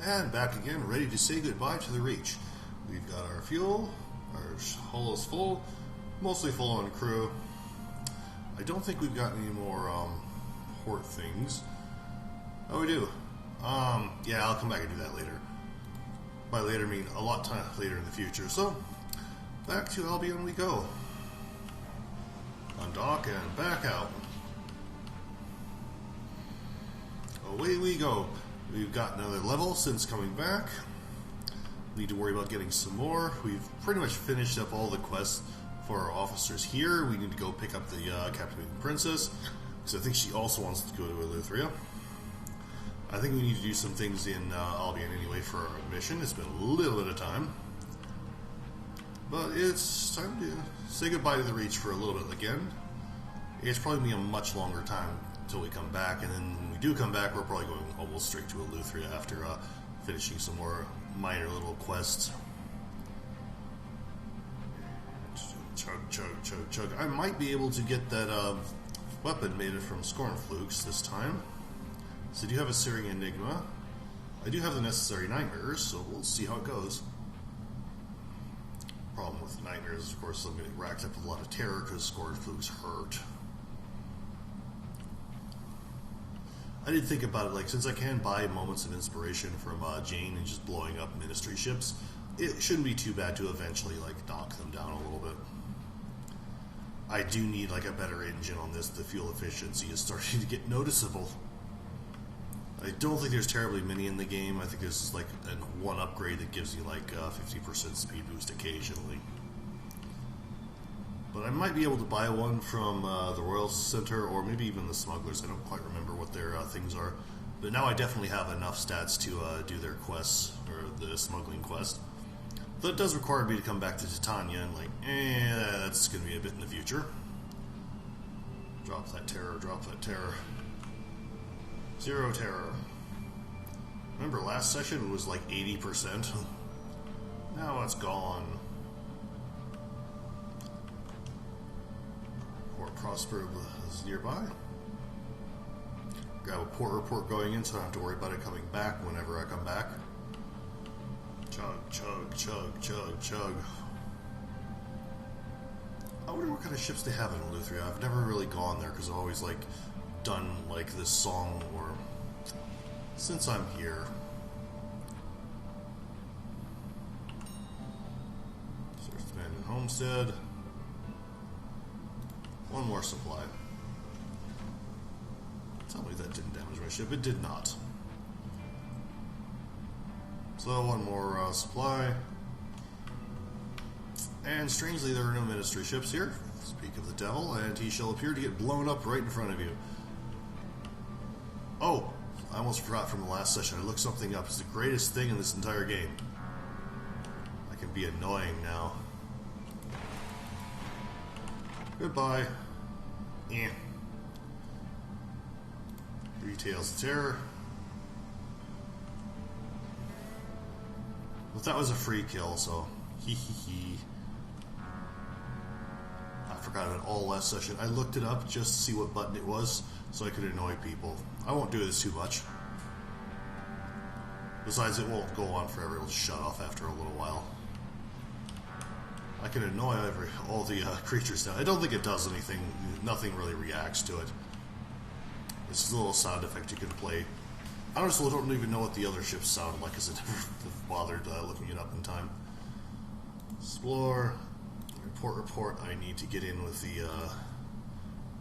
And back again, ready to say goodbye to the Reach. We've got our fuel, our hull is full, mostly full on crew. I don't think we've got any more port things. Oh, we do. Yeah, I'll come back and do that later. By later, I mean a lot time later in the future. So, back to Albion we go. Undock and back out. Away we go. We've got another level since coming back. Need to worry about getting some more. We've pretty much finished up all the quests for our officers here. We need to go pick up the captivating princess, because I think she also wants to go to Eleutheria. I think we need to do some things in Albion anyway for our mission. It's been a little bit of time. But it's time to say goodbye to the Reach for a little bit again. It's probably going to be a much longer time until we come back, and then when we do come back, we're probably going almost straight to Eleutheria after finishing some more minor little quests. Chug, chug, chug, chug. I might be able to get that weapon made from Scornflukes this time. So I do have a Searing Enigma. I do have the necessary nightmares, so we'll see how it goes. Problem with nightmares is, of course, I'm getting racked up with a lot of terror because Scornflukes hurt. I did think about it, like, since I can buy moments of inspiration from Jane and just blowing up ministry ships, it shouldn't be too bad to eventually, like, knock them down a little bit. I do need, like, a better engine on this. The fuel efficiency is starting to get noticeable. I don't think there's terribly many in the game. I think there's, like, one upgrade that gives you, like, 50% speed boost occasionally. But I might be able to buy one from the Royal Center, or maybe even the Smugglers. I don't quite remember what their things are. But now I definitely have enough stats to do their quests, or the smuggling quest. Though it does require me to come back to Titania, and like, that's going to be a bit in the future. Drop that terror, drop that terror. Zero terror. Remember last session it was like 80%? Now it's gone. Port Prosper is nearby. Got a port report going in, so I don't have to worry about it coming back whenever I come back. Chug, chug, chug, chug, chug. I wonder what kind of ships they have in Eleutheria. I've never really gone there because I've always like done like this song or since I'm here. Search abandoned homestead. One more supply. Tell me that didn't damage my ship. It did not. So one more supply. And strangely there are no ministry ships here. Speak of the devil, and he shall appear to get blown up right in front of you. Oh, I almost forgot from the last session. I looked something up. It's the greatest thing in this entire game. I can be annoying now. Goodbye. Yeah. Retails of Terror. But that was a free kill, so hee hee hee. I forgot it all last session. I looked it up just to see what button it was so I could annoy people. I won't do this too much. Besides, it won't go on forever. It'll shut off after a little while. I can annoy all the creatures now. I don't think it does anything. Nothing really reacts to it. It's just a little sound effect you can play. I honestly don't even know what the other ships sound like because I never bothered looking it up in time. Explore. Report. I need to get in with the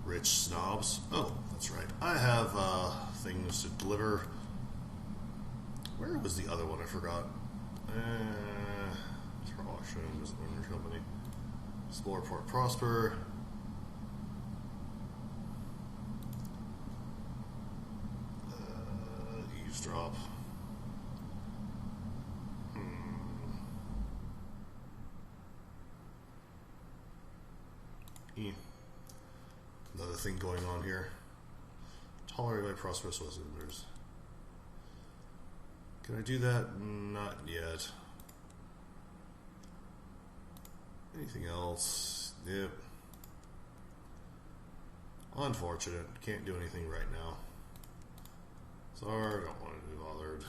rich snobs. Oh, that's right. I have things to deliver. Where was the other one? I forgot. Company. Explore Port Prosper. Eavesdrop. Another thing going on here. Tolerated by prosperous listeners. Can I do that? Not yet. Anything else? Yep. Unfortunate. Can't do anything right now. Sorry, don't want to be bothered.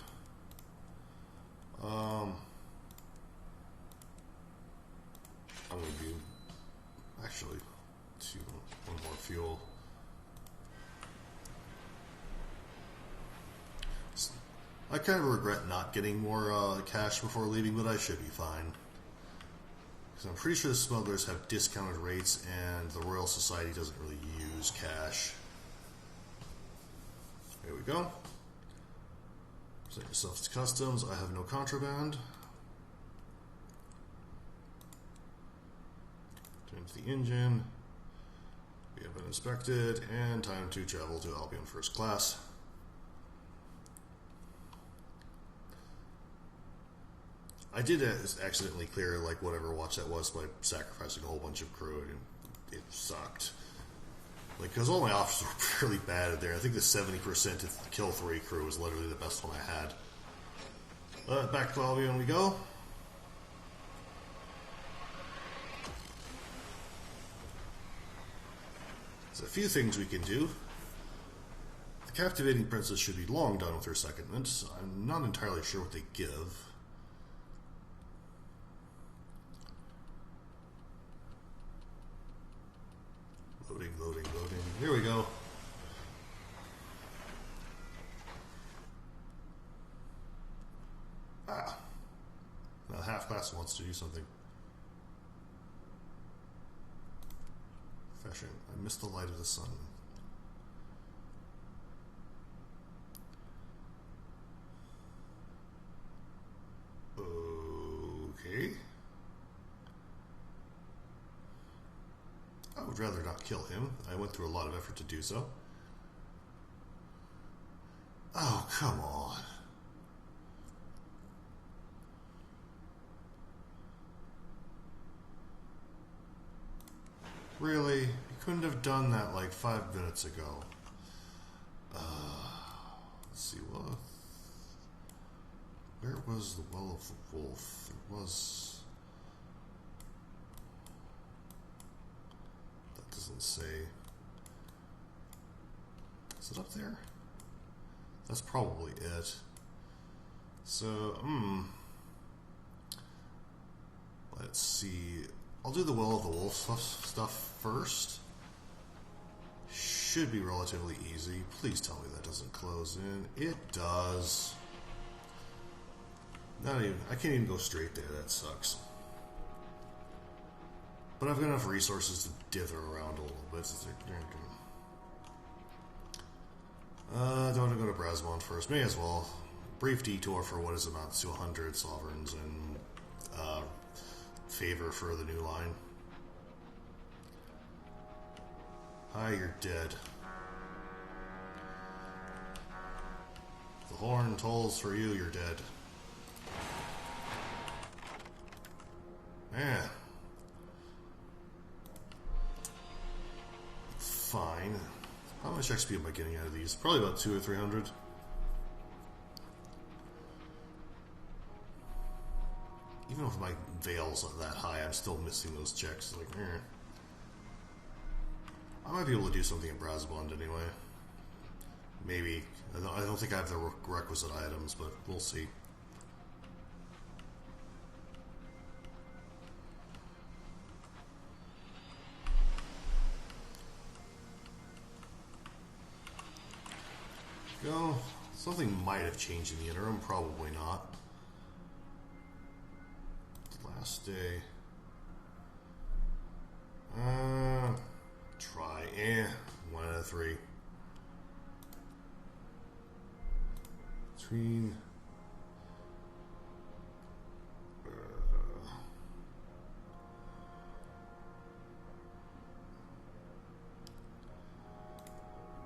I kind of regret not getting more cash before leaving, but I should be fine. Because I'm pretty sure the smugglers have discounted rates, and the Royal Society doesn't really use cash. There we go. Present yourself to customs. I have no contraband. Turn to the engine. We have been inspected, and time to travel to Albion first class. I did accidentally clear like whatever watch that was by sacrificing a whole bunch of crew, and it sucked. Like, because all my officers were fairly bad at there. I think the 70% to kill 3 crew was literally the best one I had. Back to Albion we go. There's a few things we can do. The captivating princess should be long done with her secondment. I'm not entirely sure what they give. Loading, loading, loading. Here we go. Ah. Now half class wants to do something. Fashion. I missed the light of the sun. Okay. I would rather not kill him. I went through a lot of effort to do so. Oh, come on. Really? You couldn't have done that like 5 minutes ago. Let's see, what? Where was the Well of the Wolf? It was... That doesn't say. Is it up there? That's probably it. So, let's see. I'll do the Well of the Wolf stuff first. Should be relatively easy. Please tell me that doesn't close in. It does. Not even. I can't even go straight there. That sucks. But I've got enough resources to dither around a little bit. Don't want to go to Brasmont first. May as well. Brief detour for what is amounts to 100 sovereigns and favor for the new line. Hi, you're dead. The horn tolls for you, you're dead. Man. Fine. How much XP am I getting out of these? Probably about 200 or 300. Even if my veil's not that high, I'm still missing those checks. Like, I might be able to do something in Brasbond anyway. Maybe. I don't think I have the requisite items, but we'll see. Go. Something might have changed in the interim, probably not. Last day. Try. 1 out of 3. Between.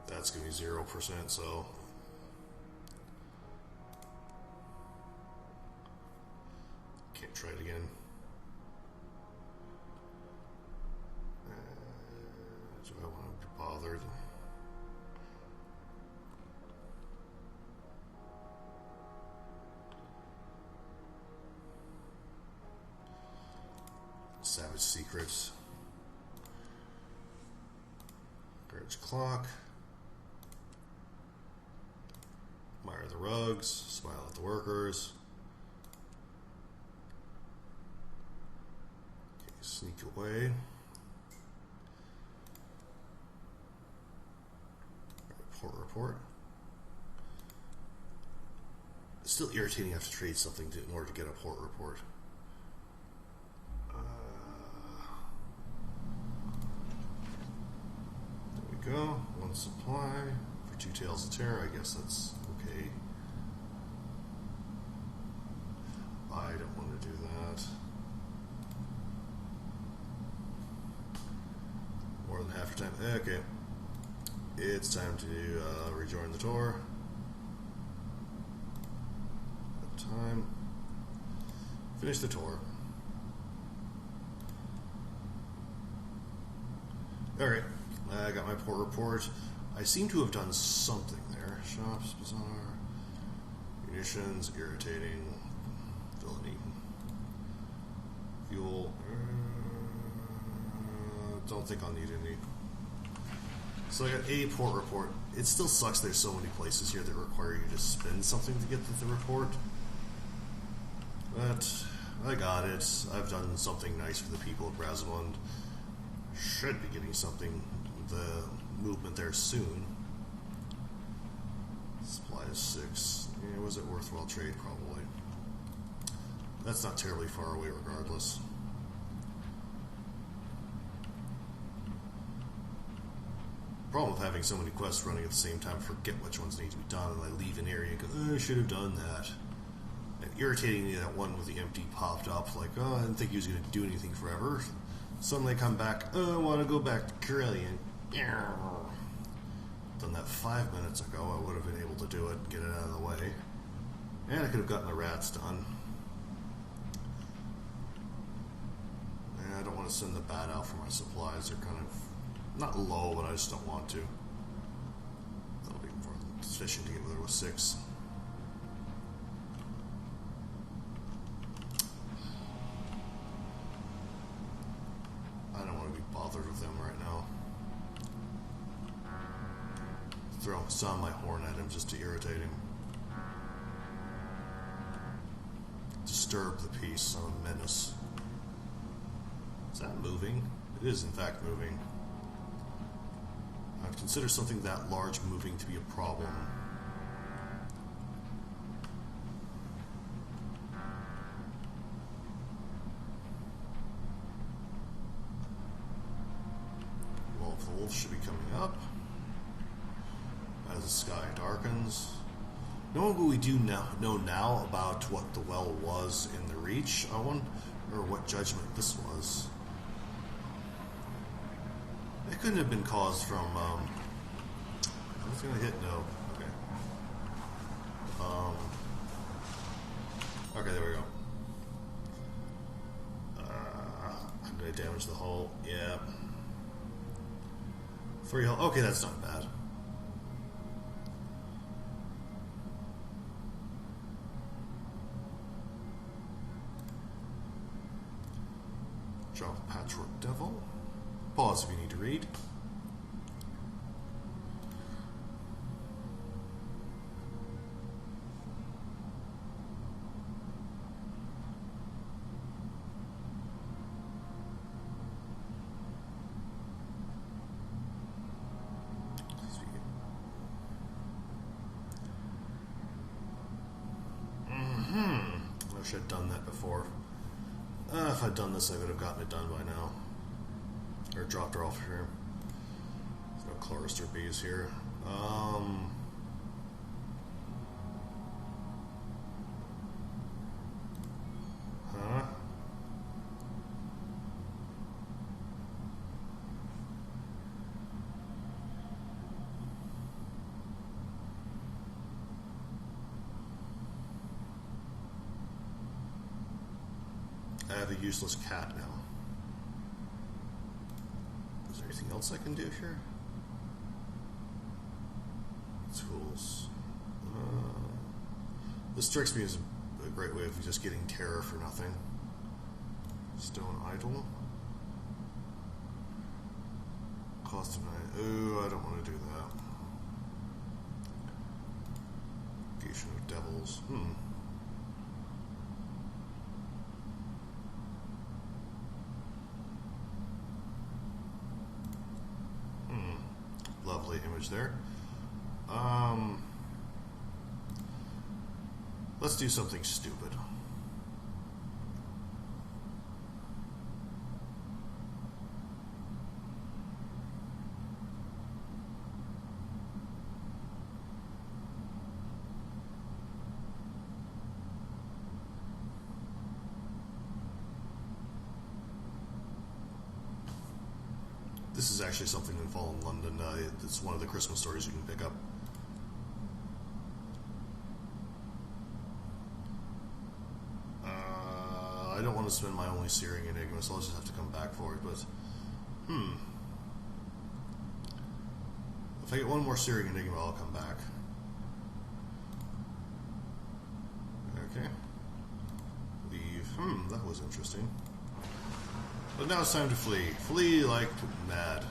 That's gonna be 0%, so. Can't try it again. Do I want to be bothered? Savage Secrets. Courage Clock. Admire the rugs. Smile at the workers. Okay, sneak away. Report. still irritating to have to trade something in order to get a port report. There we go. One supply for 2 Tails of Terror. I guess that's okay. I don't want to do that. More than half your time. Okay. It's time to rejoin the tour. Time. Finish the tour. Alright, I got my port report. I seem to have done something there. Shops, bazaar, munitions, irritating, villainy, fuel. Don't think I'll need any. So I got a port report. It still sucks there's so many places here that require you to spend something to get the report. But I got it. I've done something nice for the people of Brazamund. Should be getting something, the movement there soon. Supply is 6. Yeah, was it worthwhile trade? Probably. That's not terribly far away regardless. Problem with having so many quests running at the same time, forget which ones need to be done, and I leave an area and go, oh, I should have done that. And irritatingly, that one with the empty popped up, like, oh, I didn't think he was going to do anything forever. Suddenly I come back, oh, I want to go back to Carillion. Done that 5 minutes ago, I would have been able to do it and get it out of the way. And I could have gotten the rats done. And I don't want to send the bat out for my supplies. They're kind of not low, but I just don't want to. That'll be more than sufficient to get there with 6. I don't want to be bothered with them right now. Throw some of my horn at him just to irritate him. Disturb the peace. I'm a menace. Is that moving? It is in fact moving. I'd consider something that large moving to be a problem. Well, the wolves should be coming up as the sky darkens. Knowing what we do know now about what the well was in the Reach, I wonder what judgment this was. It couldn't have been caused from, what's gonna hit? No. Okay. Okay, there we go. I'm gonna damage the hull. Yeah. 3 hull. Okay, that's not bad. Drop Patchwork Devil. Pause if you need to read. I wish I'd done that before. If I'd done this, I would have gotten it done by now. Or dropped her off here. There's no Chlorister bees here. I have a useless cat now. Is there anything else I can do here? Tools. This strikes me as a great way of just getting terror for nothing. Stone idol. Cost of 9. Ooh, I don't want to do that. Fusion of devils. Lovely image there. let's do something stupid. This is actually something involved in London. It's one of the Christmas stories you can pick up. I don't want to spend my only Searing Enigma, so I'll just have to come back for it, but... If I get one more Searing Enigma, I'll come back. Okay. Leave. That was interesting. But now it's time to flee. Flee like mad.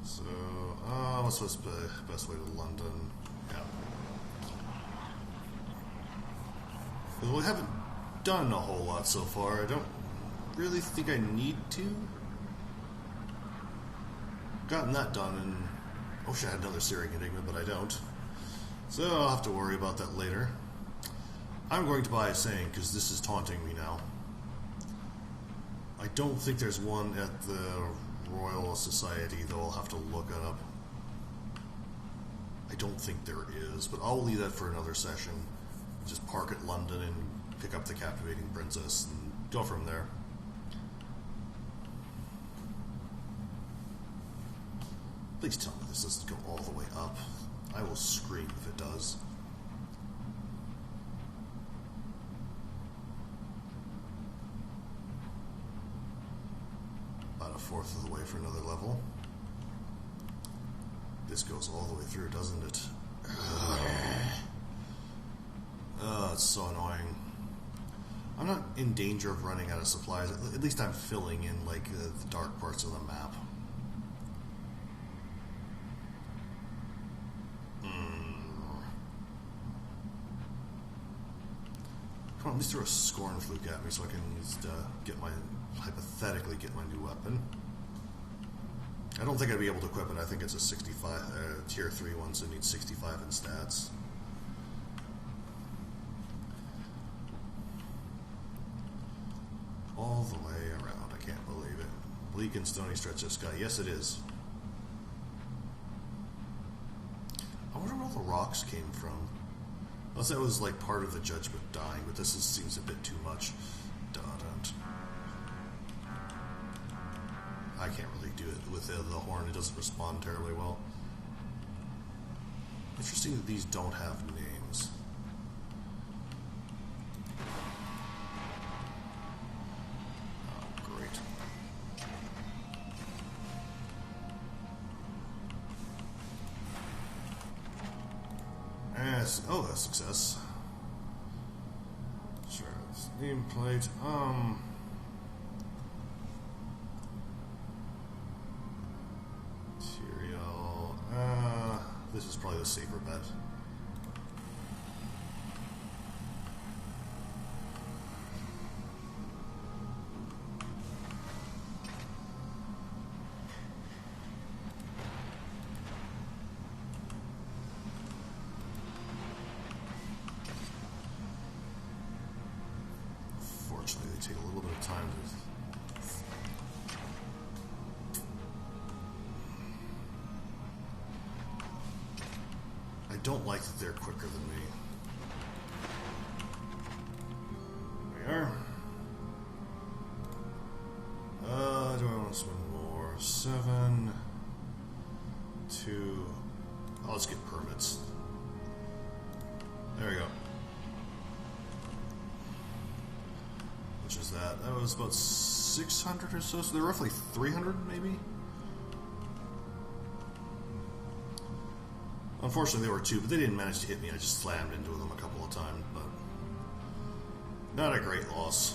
So, what's the best way to London? Yeah. Well, we haven't done a whole lot so far. I don't really think I need to. Gotten that done, and I wish I had another Searing Enigma, but I don't. So I'll have to worry about that later. I'm going to buy a saying, because this is taunting me now. I don't think there's one at the Royal Society, though I'll have to look it up. I don't think there is, but I'll leave that for another session. Just park at London and pick up the Captivating Princess and go from there. Please tell me this doesn't go all the way up. I will scream if it does. About a fourth of the way for another level. This goes all the way through, doesn't it? It's so annoying. I'm not in danger of running out of supplies. At least I'm filling in, like, the dark parts of the map. Come on, at least throw a Scorn Fluke at me so I can just hypothetically get my new weapon. I don't think I'd be able to equip it. I think it's a 65, tier 3 one, so it needs 65 in stats. All the way around. I can't believe it. Bleak and stony stretch of sky. Yes, it is. I wonder where all the rocks came from. Unless that was like part of the Judgment dying, but this seems a bit too much. I can't really do it with the horn. It doesn't respond terribly well. Interesting that these don't have names. Oh, great. Oh, that's success. Sure, nameplate. Material. This is probably the safer bet. Fortunately, they take a little bit of time to... I don't like that they're quicker than me. There we are. Do I want to spend more? 7, 2... Oh, let's get permits. There we go. Which is that? That was about 600 or so, so they're roughly 300 maybe? Unfortunately, there were 2, but they didn't manage to hit me. I just slammed into them a couple of times, but not a great loss.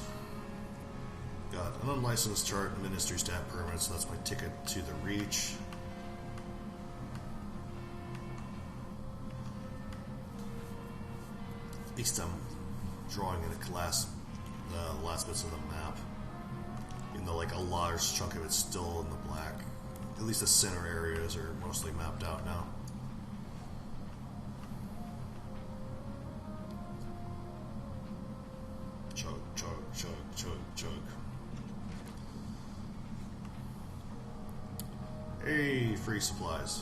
Got an unlicensed chart, ministry stat permit, so that's my ticket to the Reach. At least I'm drawing in the last bits of the map. Even though, like, a large chunk of it's still in the black. At least the center areas are mostly mapped out now. Hey, free supplies.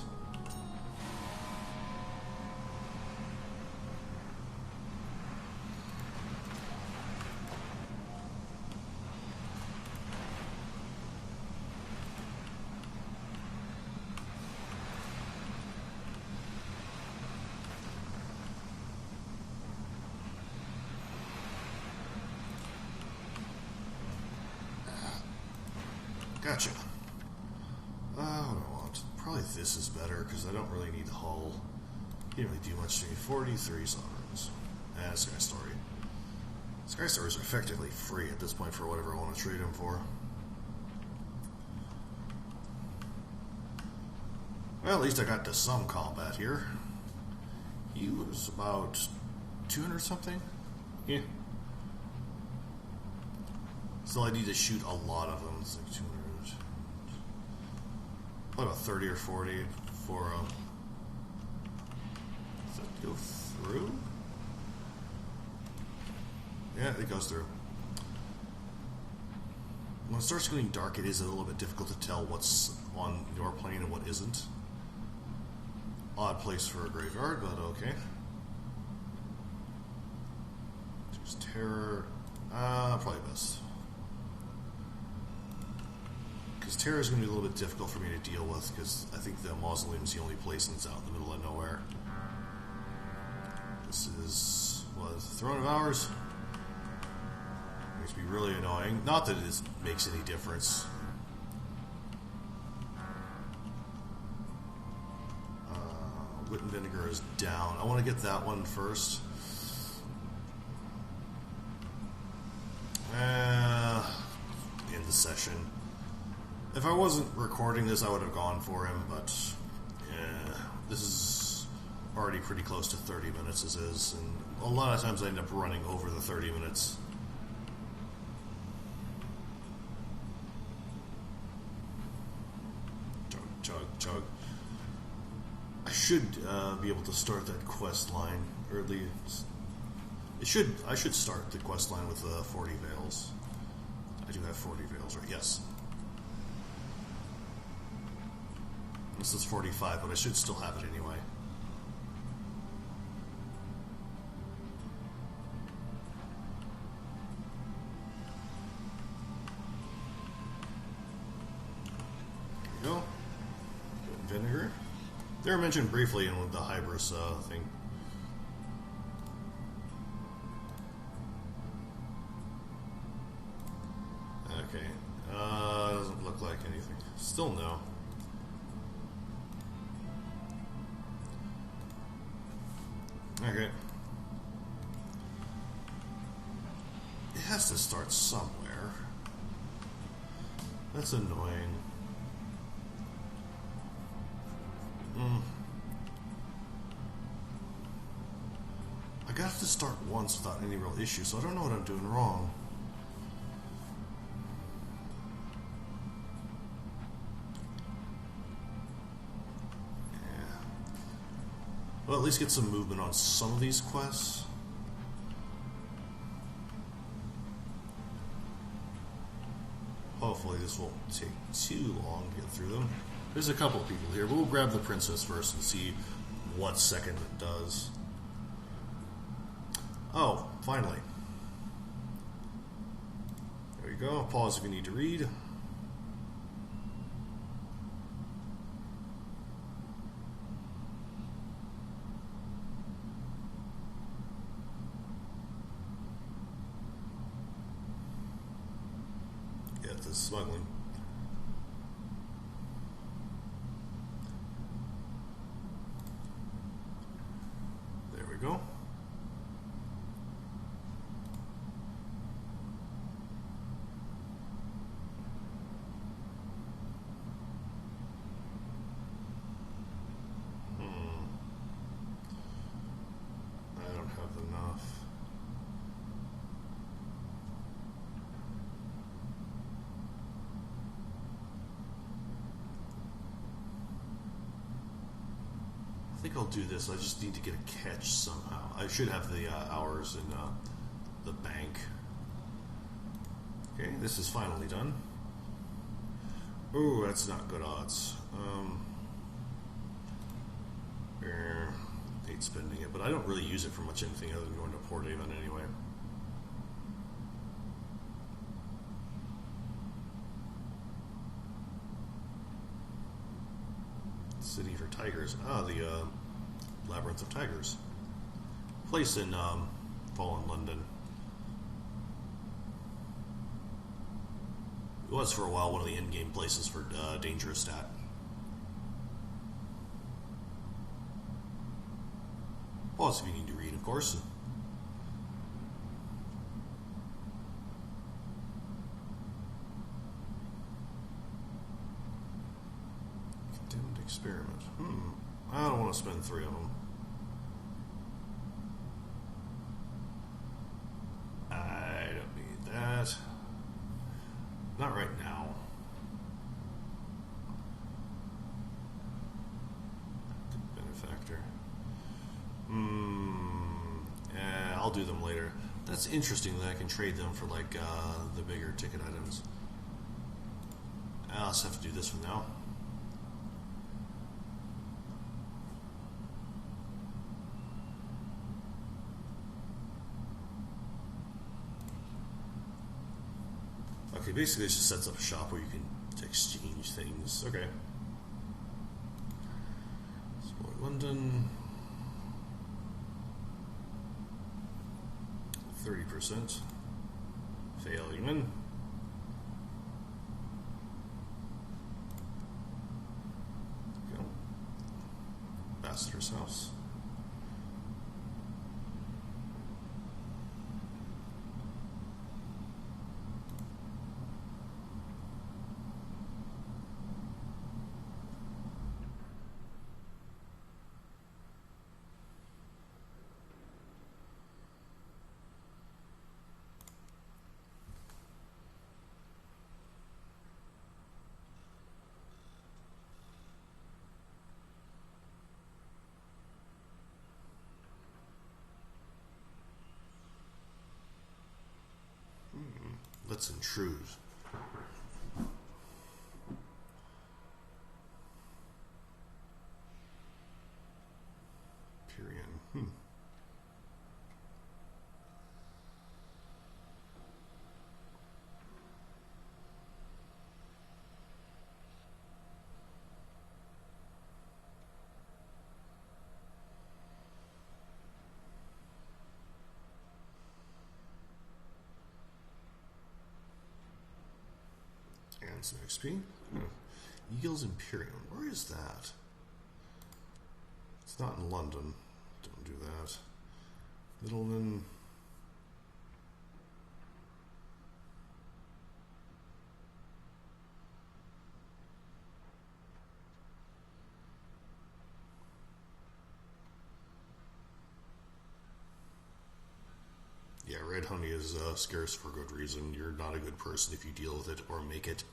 Gotcha. What do I want? Probably this is better because I don't really need the hull. Can't really do much to me. 43 sovereigns. Sky Story. Sky Stories are effectively free at this point for whatever I want to trade them for. Well, at least I got to some combat here. He was about 200 something? Yeah. Still, I need to shoot a lot of them. It's like 200. What about 30 or 40 for does that go through? Yeah, it goes through. When it starts getting dark, it is a little bit difficult to tell what's on your plane and what isn't. Odd place for a graveyard, but okay. There's Terror. Probably best. Because Terror is going to be a little bit difficult for me to deal with, because I think the Mausoleum is the only place that's out in the middle of nowhere. This is, what, Throne of Hours? Makes me really annoying. Not that it makes any difference. Wit and Vinegar is down. I want to get that one first. End the session. If I wasn't recording this, I would have gone for him, but this is already pretty close to 30 minutes as is, and a lot of times I end up running over the 30 minutes. Chug, chug, chug. I should be able to start that quest line early. I should start the quest line with 40 veils. I do have 40 veils, right? Yes. This is 45, but I should still have it anyway. There you go. Vinegar. They were mentioned briefly in the Hybris thing. Okay. Doesn't look like anything. Still no. Okay. It has to start somewhere. That's annoying. I got to start once without any real issue, so I don't know what I'm doing wrong. Well, at least get some movement on some of these quests. Hopefully this won't take too long to get through them. There's a couple of people here, but we'll grab the princess first and see what second it does. Oh, finally. There you go. Pause if you need to read. Smuggling. There we go. I don't have enough. I think I'll do this. I just need to get a catch somehow. I should have the hours in the bank. Okay, this is finally done. Ooh, that's not good odds. Hate spending it, but I don't really use it for much anything other than going to Port Avon anyway. City for Tigers. Ah, the Labyrinth of Tigers. Place in fallen London. It was for a while one of the in-game places for Dangerous Stat. Pause if you need to read, of course. Condemned experiment. I don't want to spend 3 of them. I don't need that. Not right now. Benefactor. I'll do them later. That's interesting that I can trade them for like the bigger ticket items. I'll just have to do this one now. Okay, basically it just sets up a shop where you can exchange things. Okay. Sport London. 30%. Albion. Go. Ambassador's House. Let's intrude. Pyrian. And some XP. Eagles Imperium. Where is that? It's not in London. Don't do that. Middleman. Yeah, red honey is scarce for good reason. You're not a good person if you deal with it or make it.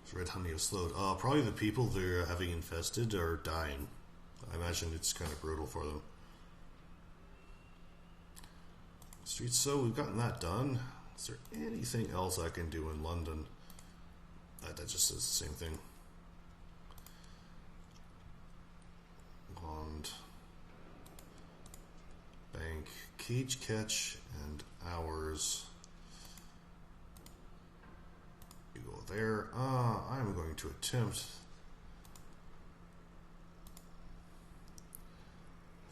So red honey is slowed. Probably the people they're having infested are dying. I imagine it's kind of brutal for them. Streets, so we've gotten that done. Is there anything else I can do in London? That just says the same thing. Bond, bank, cage catch, and hours. You go there. I'm going to attempt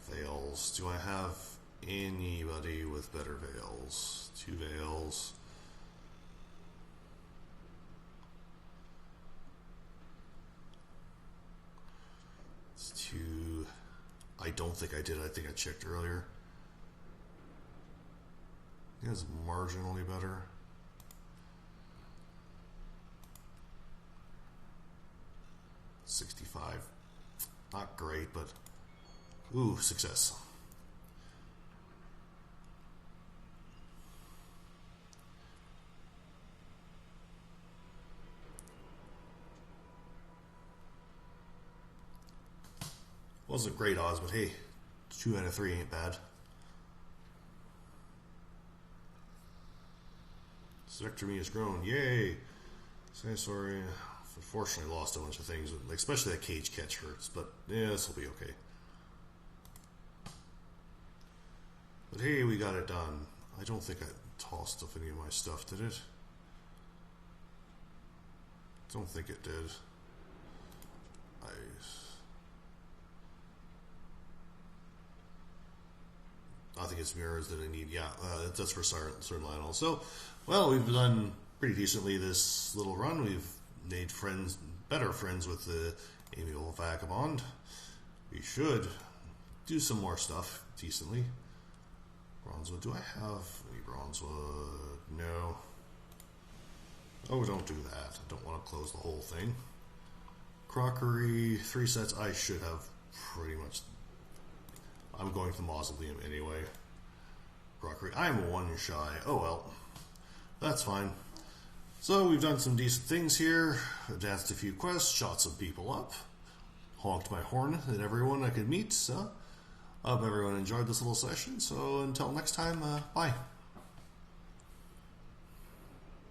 veils. Do I have anybody with better veils? 2 veils. It's 2. I don't think I did. I think I checked earlier. I think it's marginally better. $65. Not great, but ooh, success. Wasn't great odds, but hey, 2 out of 3 ain't bad. Spectrum has grown. Yay! Say sorry. Unfortunately, lost a bunch of things, especially that cage catch hurts. But yeah, this will be okay. But hey, we got it done. I don't think I tossed off any of my stuff, did it? Don't think it did. I think it's mirrors that I need. Yeah, that's for certain Lionel. So, well, we've done pretty decently this little run. We've made friends, better friends with the amiable vagabond. We should do some more stuff decently. Bronzewood. Do I have any bronzewood? No. Oh, don't do that. I don't want to close the whole thing. Crockery, 3 sets. I should have pretty much. I'm going to the mausoleum anyway. Crockery. I'm 1 shy. Oh well. That's fine. So we've done some decent things here. Advanced a few quests. Shot some people up. Honked my horn at everyone I could meet. So I hope everyone enjoyed this little session. So until next time, bye.